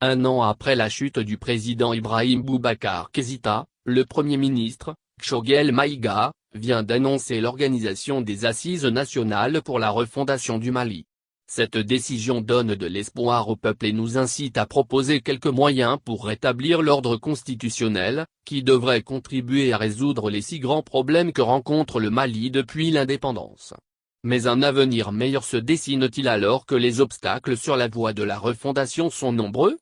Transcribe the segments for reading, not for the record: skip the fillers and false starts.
Un an après la chute du président Ibrahim Boubacar Keïta, le Premier ministre, Choguel Maïga, vient d'annoncer l'organisation des Assises nationales pour la refondation du Mali. Cette décision donne de l'espoir au peuple et nous incite à proposer quelques moyens pour rétablir l'ordre constitutionnel, qui devrait contribuer à résoudre les si grands problèmes que rencontre le Mali depuis l'indépendance. Mais un avenir meilleur se dessine-t-il alors que les obstacles sur la voie de la refondation sont nombreux?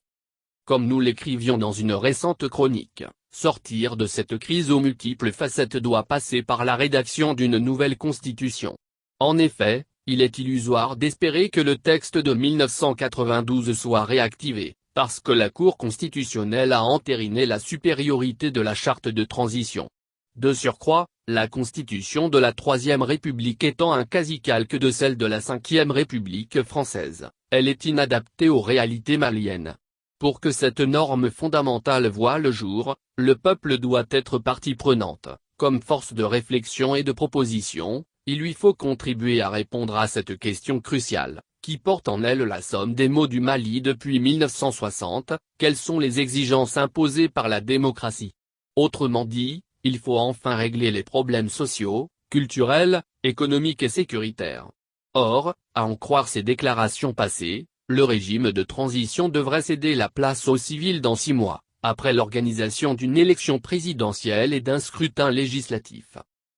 Comme nous l'écrivions dans une récente chronique, sortir de cette crise aux multiples facettes doit passer par la rédaction d'une nouvelle constitution. En effet, il est illusoire d'espérer que le texte de 1992 soit réactivé, parce que la Cour constitutionnelle a entériné la supériorité de la charte de transition. De surcroît, la constitution de la Troisième République étant un quasi-calque de celle de la Cinquième République française, elle est inadaptée aux réalités maliennes. Pour que cette norme fondamentale voie le jour, le peuple doit être partie prenante, comme force de réflexion et de proposition. Il lui faut contribuer à répondre à cette question cruciale, qui porte en elle la somme des maux du Mali depuis 1960, quelles sont les exigences imposées par la démocratie? Autrement dit, il faut enfin régler les problèmes sociaux, culturels, économiques et sécuritaires. Or, à en croire ces déclarations passées, le régime de transition devrait céder la place aux civils dans 6 mois, après l'organisation d'une élection présidentielle et d'un scrutin législatif.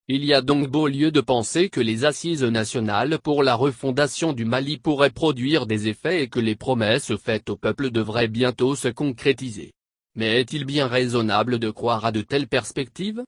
Il y a donc beau lieu de penser que les assises nationales pour la refondation du Mali pourraient produire des effets et que les promesses faites au peuple devraient bientôt se concrétiser. Mais est-il bien raisonnable de croire à de telles perspectives?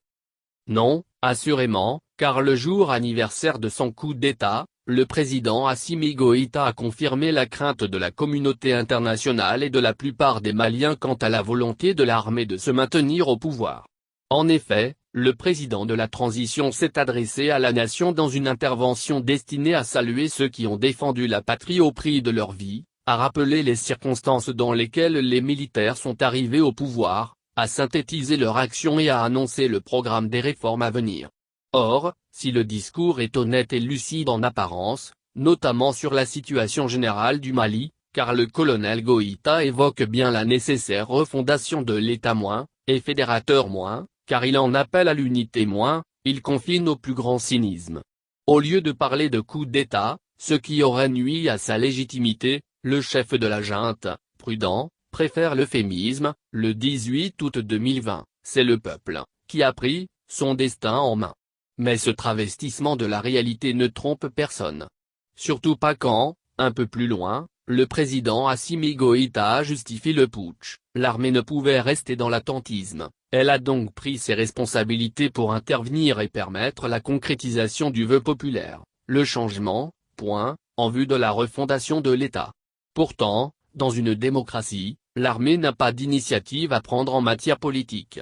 Non, assurément, car le jour anniversaire de son coup d'État, le président Assimi Goïta a confirmé la crainte de la communauté internationale et de la plupart des Maliens quant à la volonté de l'armée de se maintenir au pouvoir. En effet, le président de la transition s'est adressé à la nation dans une intervention destinée à saluer ceux qui ont défendu la patrie au prix de leur vie, à rappeler les circonstances dans lesquelles les militaires sont arrivés au pouvoir, à synthétiser leur action et à annoncer le programme des réformes à venir. Or, si le discours est honnête et lucide en apparence, notamment sur la situation générale du Mali, car le colonel Goïta évoque bien la nécessaire refondation de l'État et fédérateur car il en appelle à l'unité il confine au plus grand cynisme. Au lieu de parler de coup d'État, ce qui aurait nui à sa légitimité, le chef de la junte, prudent, préfère l'euphémisme. Le 18 août 2020, c'est le peuple qui a pris son destin en main. Mais ce travestissement de la réalité ne trompe personne. Surtout pas quand, un peu plus loin, le président Assimi Goïta justifie le putsch. L'armée ne pouvait rester dans l'attentisme, elle a donc pris ses responsabilités pour intervenir et permettre la concrétisation du vœu populaire, le changement, en vue de la refondation de l'État. Pourtant, dans une démocratie, l'armée n'a pas d'initiative à prendre en matière politique.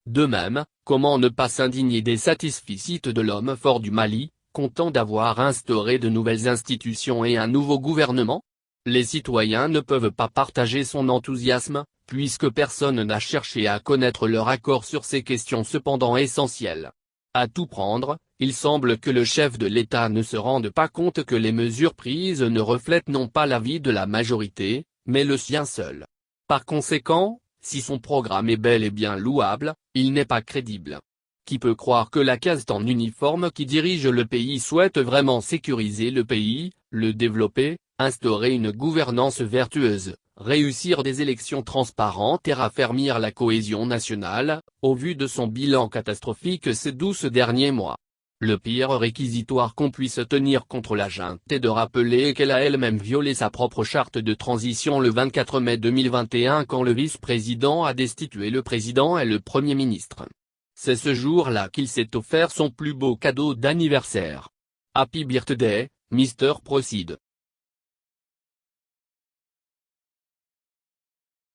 De même, comment ne pas s'indigner des satisfecit de l'homme fort du Mali, content d'avoir instauré de nouvelles institutions et un nouveau gouvernement? Les citoyens ne peuvent pas partager son enthousiasme, puisque personne n'a cherché à connaître leur accord sur ces questions cependant essentielles. À tout prendre, il semble que le chef de l'État ne se rende pas compte que les mesures prises ne reflètent non pas l'avis de la majorité, mais le sien seul. Par conséquent, si son programme est bel et bien louable, il n'est pas crédible. Qui peut croire que la caste en uniforme qui dirige le pays souhaite vraiment sécuriser le pays, le développer, instaurer une gouvernance vertueuse, réussir des élections transparentes et raffermir la cohésion nationale, au vu de son bilan catastrophique ces 12 derniers mois? Le pire réquisitoire qu'on puisse tenir contre la junte est de rappeler qu'elle a elle-même violé sa propre charte de transition le 24 mai 2021 quand le vice-président a destitué le président et le Premier ministre. C'est ce jour-là qu'il s'est offert son plus beau cadeau d'anniversaire. Happy birthday, Mr. Proceed.